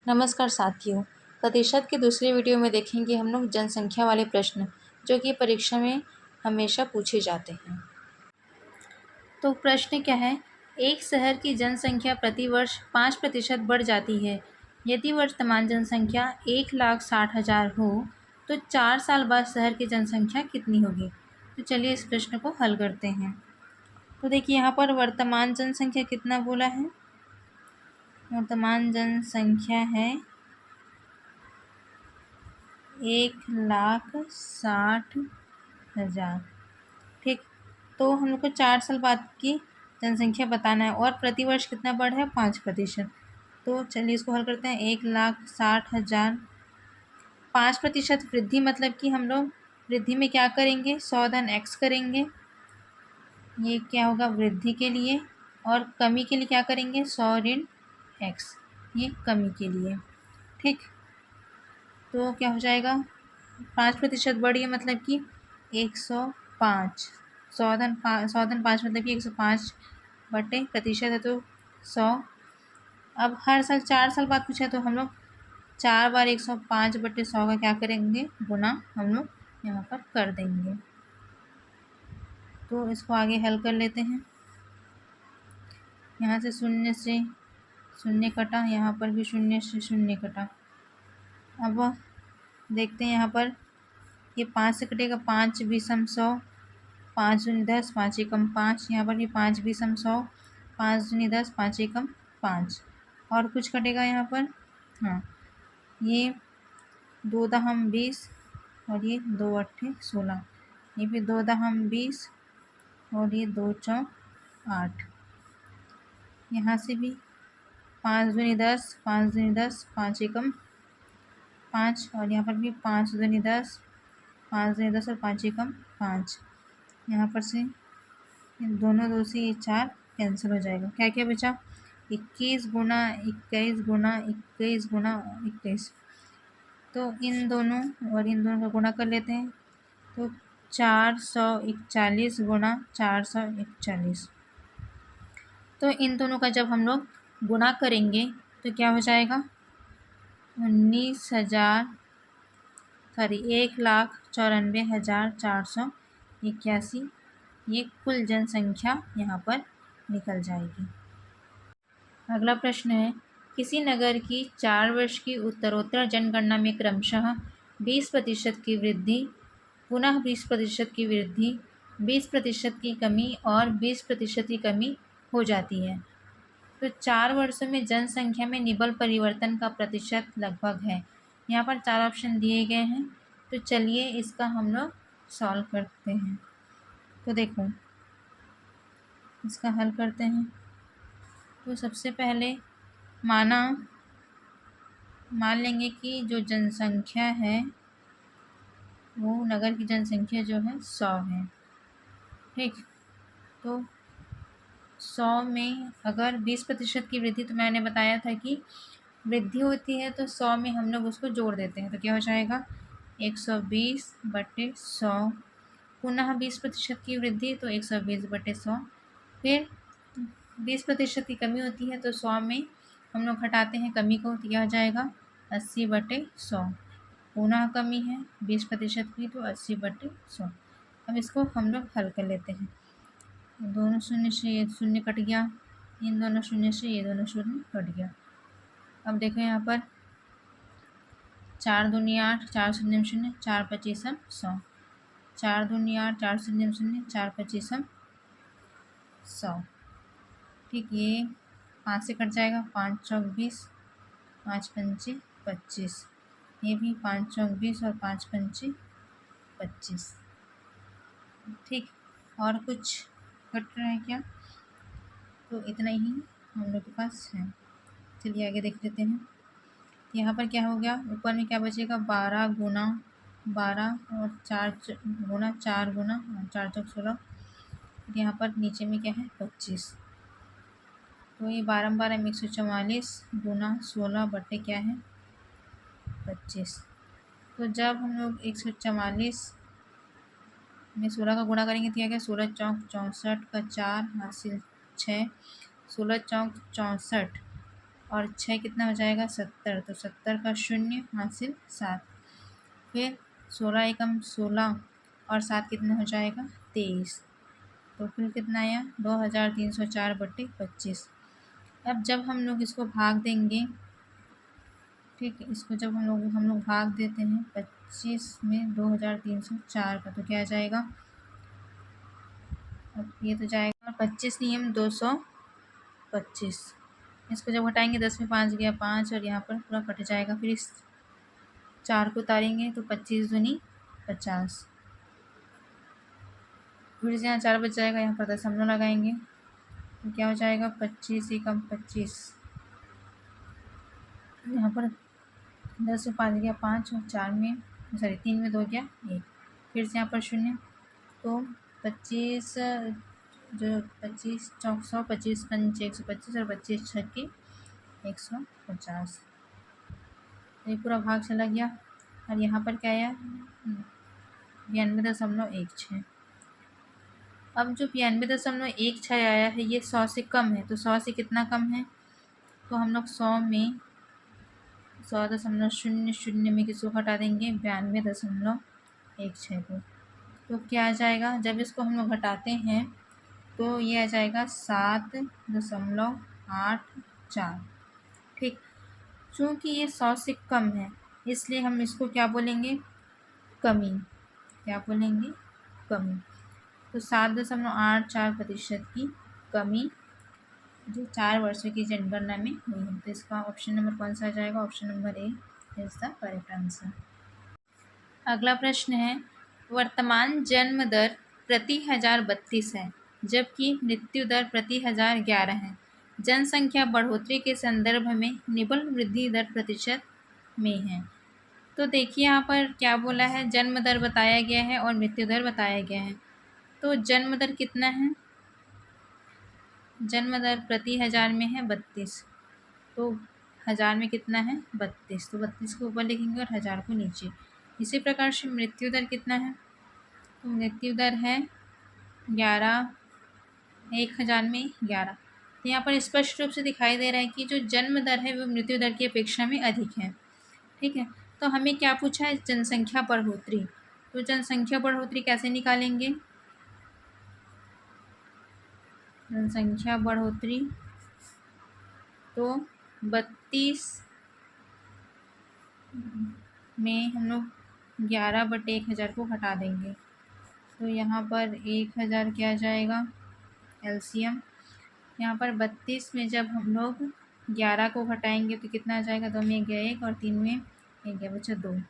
नमस्कार साथियों। प्रतिशत के दूसरे वीडियो में देखेंगे हम लोग जनसंख्या वाले प्रश्न जो कि परीक्षा में हमेशा पूछे जाते हैं। तो प्रश्न क्या है, एक शहर की जनसंख्या प्रति वर्ष 5% बढ़ जाती है। यदि वर्तमान जनसंख्या 1,60,000 हो तो 4 साल बाद शहर की जनसंख्या कितनी होगी। तो चलिए इस प्रश्न को हल करते हैं। तो देखिए यहाँ पर वर्तमान जनसंख्या कितना बोला है। वर्तमान जनसंख्या है 1,60,000। ठीक, तो हम लोग को 4 साल बाद की जनसंख्या बताना है और प्रतिवर्ष कितना बढ़ है 5%। तो चलिए इसको हल करते हैं। 1,60,000 5% वृद्धि मतलब कि हम लोग वृद्धि में क्या करेंगे, 100 धन x करेंगे, ये क्या होगा वृद्धि के लिए, और कमी के लिए क्या करेंगे 100 ऋण x, ये कमी के लिए। ठीक, तो क्या हो जाएगा 5% बढ़ी है मतलब कि 105। 100 धन 5 मतलब कि 105 बटे प्रतिशत है तो 100। अब हर साल 4 साल बाद पूछा तो हम लोग 4 बार 105 बटे 100 का क्या करेंगे गुना हम लोग यहाँ पर कर देंगे। तो इसको आगे हल कर लेते हैं। यहाँ से शून्य कटा, यहाँ पर भी शून्य से शून्य कटा। अब देखते हैं यहाँ पर ये 5 से कटेगा, 5 बीसम 100, 5 दूनी 10, 5 एकम 5। यहाँ पर भी 5 बीसम 100, 5 दूनी 10, 5 एकम 5। और कुछ कटेगा यहाँ पर, हाँ ये 2 दहम 20 और ये 2 अट्ठे 16, ये भी 2 दहम 20 और ये 2 चौक 8। यहाँ से भी 5 दूनी 10, 5 दूनी 10, 5 एकम 5 और यहाँ पर भी 5 दूनी 10, 5 दूनी 10 और 5 एकम 5। यहाँ पर से दोनों 2 से ये 4 कैंसिल हो जाएगा। क्या क्या बचा 21 गुना 21 गुना 21 गुना 21। तो इन दोनों और इन दोनों का गुणा कर लेते हैं। तो 441 गुना 441। तो इन दोनों का जब हम लोग गुणा करेंगे तो क्या हो जाएगा 1,94,481। ये कुल जनसंख्या यहाँ पर निकल जाएगी। अगला प्रश्न है, किसी नगर की 4 वर्ष की उत्तरोत्तर जनगणना में क्रमशः 20% की वृद्धि, पुनः 20% की वृद्धि, 20% की कमी और 20% की कमी हो जाती है। तो 4 वर्षों में जनसंख्या में निबल परिवर्तन का प्रतिशत लगभग है। यहाँ पर 4 ऑप्शन दिए गए हैं। तो चलिए इसका हम लोग सॉल्व करते हैं। तो देखो इसका हल करते हैं। तो सबसे पहले मान लेंगे कि जो जनसंख्या है वो नगर की जनसंख्या जो है 100 है। ठीक, तो 100 में अगर 20% की वृद्धि, तो मैंने बताया था कि वृद्धि होती है तो 100 में हम लोग उसको जोड़ देते हैं। तो क्या हो जाएगा 120 बटे 100, पुनः 20% की वृद्धि तो 120 बटे 100, फिर 20% की कमी होती है तो 100 में हम लोग घटाते हैं कमी को, तो क्या हो जाएगा 80 बटे 100। पुनः कमी है 20% की तो 80 बटे 100। अब इसको हम लोग हल कर लेते हैं। दोनों शून्य से ये शून्य कट गया, इन दोनों शून्य से ये दोनों शून्य कट गया। अब देखो यहाँ पर 4 दूनी 8, 4 शून्य शून्य, 4 पच्चीसम 100, 4 दूनी 8, 4 शून्य शून्य, 4 पच्चीसम 100। ठीक, ये 5 से कट जाएगा, 5 चौक 20, 5 पंचे 25, ये भी 5 चौक 20 और 5 पंचे 25। ठीक, और कुछ कट रहा है क्या? तो इतना ही हम लोग के पास है। चलिए आगे देख लेते हैं। यहाँ पर क्या हो गया, ऊपर में क्या बचेगा 12 गुना 12 और 4 गुना 4 गुना 4 चौक 16। यहाँ पर नीचे में क्या है 25। तो ये 12 12 में 144 गुना 16 बटे क्या है 25। तो जब हम लोग 144 में 16 का गुणा करेंगे तो क्या 16 चौक 64 का 4 हासिल 6, 16 चौक 64 और 6 कितना हो जाएगा 70, तो 70 का शून्य हासिल 7। फिर 16 एकम 16 और 7 कितना हो जाएगा 23, तो कुल कितना आया 2304/25। अब जब हम लोग इसको भाग देंगे, ठीक है, इसको जब हम लोग भाग देते हैं 25 में 2304 का, तो क्या आ जाएगा, अब ये तो जाएगा 25 नियम 225। इसको जब हटाएंगे 10 में 5 गया 5 और यहाँ पर पूरा कट जाएगा। फिर इस 4 को उतारेंगे तो 25 दूनी 50। फिर से यहाँ 4 बच जाएगा, यहाँ पर दशमलव लगाएंगे तो क्या हो जाएगा 25 एकम 25। यहाँ पर 10 में 5 गया 5 और 4 में 3 में 2 गया 1। फिर से यहाँ पर शून्य, तो 25 जो 25 चौक 100, 25 पंच 125 और 25 छक्के 150। ये पूरा भाग चला गया और यहाँ पर क्या आया 92.16। अब जो 92.16 आया है ये 100 से कम है, तो 100 से कितना कम है, तो हम लोग 100 में 100.00 में किसको हटा देंगे 92.16 को, तो क्या आ जाएगा, जब इसको हम लोग घटाते हैं तो ये आ जाएगा 7.84। ठीक, चूँकि ये 100 से कम है इसलिए हम इसको क्या बोलेंगे कमी, क्या बोलेंगे कमी। तो 7.84% की कमी जो 4 वर्षों की जनगणना में हुई है। तो इसका ऑप्शन नंबर कौन सा आ जाएगा, option number A is the correct answer. अगला प्रश्न है, वर्तमान जन्म दर प्रति 1032 है जबकि मृत्यु दर प्रति 1011 है। जनसंख्या बढ़ोतरी के संदर्भ में निम्न वृद्धि दर प्रतिशत में है। तो देखिए यहाँ पर क्या बोला है, जन्म दर बताया गया है और मृत्यु दर बताया गया है। तो जन्म दर कितना है, जन्म दर प्रति 1000 में है 32, तो 1000 में कितना है 32, तो 32 को ऊपर लिखेंगे और 1000 को नीचे। इसी प्रकार से मृत्यु दर कितना है, तो मृत्यु दर है 11, 1000 में 11। तो यहाँ पर स्पष्ट रूप से दिखाई दे रहा है कि जो जन्म दर है वो मृत्यु दर की अपेक्षा में अधिक है। ठीक है, तो हमें क्या पूछा है जनसंख्या बढ़ोतरी, तो जनसंख्या बढ़ोतरी कैसे निकालेंगे, जनसंख्या बढ़ोतरी तो 32 में हम लोग 11/1000 को हटा देंगे, तो यहाँ पर 1000 क्या आ जाएगा एलसीएम। यहाँ पर 32 में जब हम लोग 11 को घटाएंगे तो कितना आ जाएगा, 2 में 1 गया 1 और 3 में 1 गया बचा 2।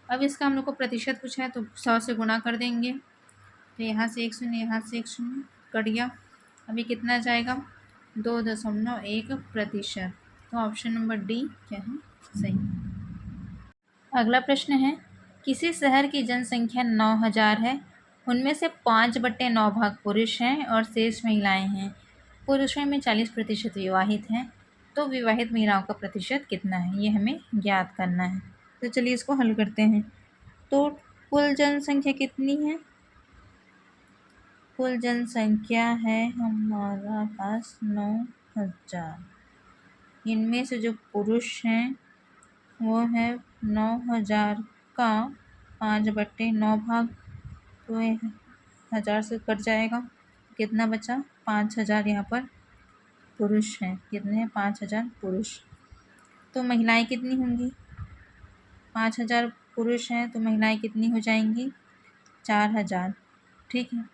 अब इसका हम लोग को प्रतिशत पूछा है तो 100 से गुणा कर देंगे, तो यहाँ से 1 शून्य यहाँ से 1 शून्य कट गया। अभी कितना जाएगा 2.1%। तो ऑप्शन नंबर डी क्या है सही। अगला प्रश्न है, किसी शहर की जनसंख्या 9000 है, उनमें से 5/9 भाग पुरुष हैं और शेष महिलाएं हैं। पुरुषों में 40% विवाहित हैं, तो विवाहित महिलाओं का प्रतिशत कितना है, ये हमें ज्ञात करना है। तो चलिए इसको हल करते हैं। तो कुल जनसंख्या कितनी है, कुल जनसंख्या है हमारा पास 9000, इनमें से जो पुरुष हैं वो है 9000 का 5/9 भाग, तो 1000 से कट जाएगा, कितना बचा 5000। यहाँ पर पुरुष हैं, कितने हैं 5000 पुरुष। तो महिलाएं कितनी होंगी, 5000 पुरुष हैं तो महिलाएं कितनी हो जाएंगी 4000। ठीक है,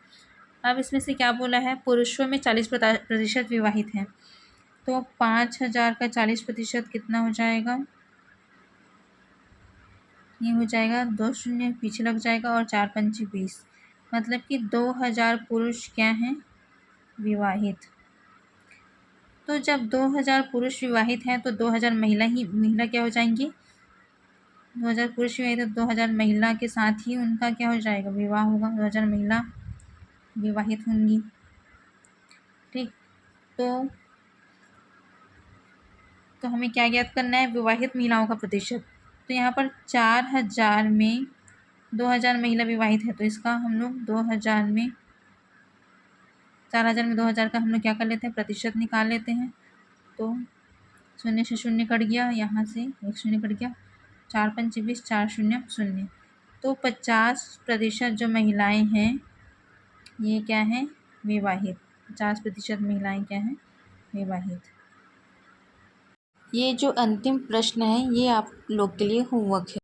अब इसमें से क्या बोला है, पुरुषों में 40% विवाहित हैं, तो 5000 का 40% कितना हो जाएगा, ये हो जाएगा 2 शून्य पीछे लग जाएगा और 4 पंचे 20, मतलब कि 2000 पुरुष क्या हैं विवाहित। तो जब 2000 पुरुष विवाहित हैं तो 2000 महिला क्या हो जाएंगी, 2000 पुरुष विवाहित तो 2000 महिला के साथ ही उनका क्या हो जाएगा विवाह होगा, 2000 महिला विवाहित होंगी। ठीक, तो हमें क्या ज्ञात करना है, विवाहित महिलाओं का प्रतिशत। तो यहाँ पर 4000 में 2000 महिला विवाहित है, तो इसका हम लोग 4000 में 2000 का हम लोग क्या कर लेते हैं प्रतिशत निकाल लेते हैं। तो शून्य से शून्य कट गया, यहाँ से एक शून्य कट गया, 4 पंचे 20, 4 शून्य शून्य। तो 50% जो महिलाएं हैं ये क्या है, विवाहित। 50% महिलाएं क्या हैं, विवाहित। ये जो अंतिम प्रश्न है ये आप लोग के लिए होमवर्क है।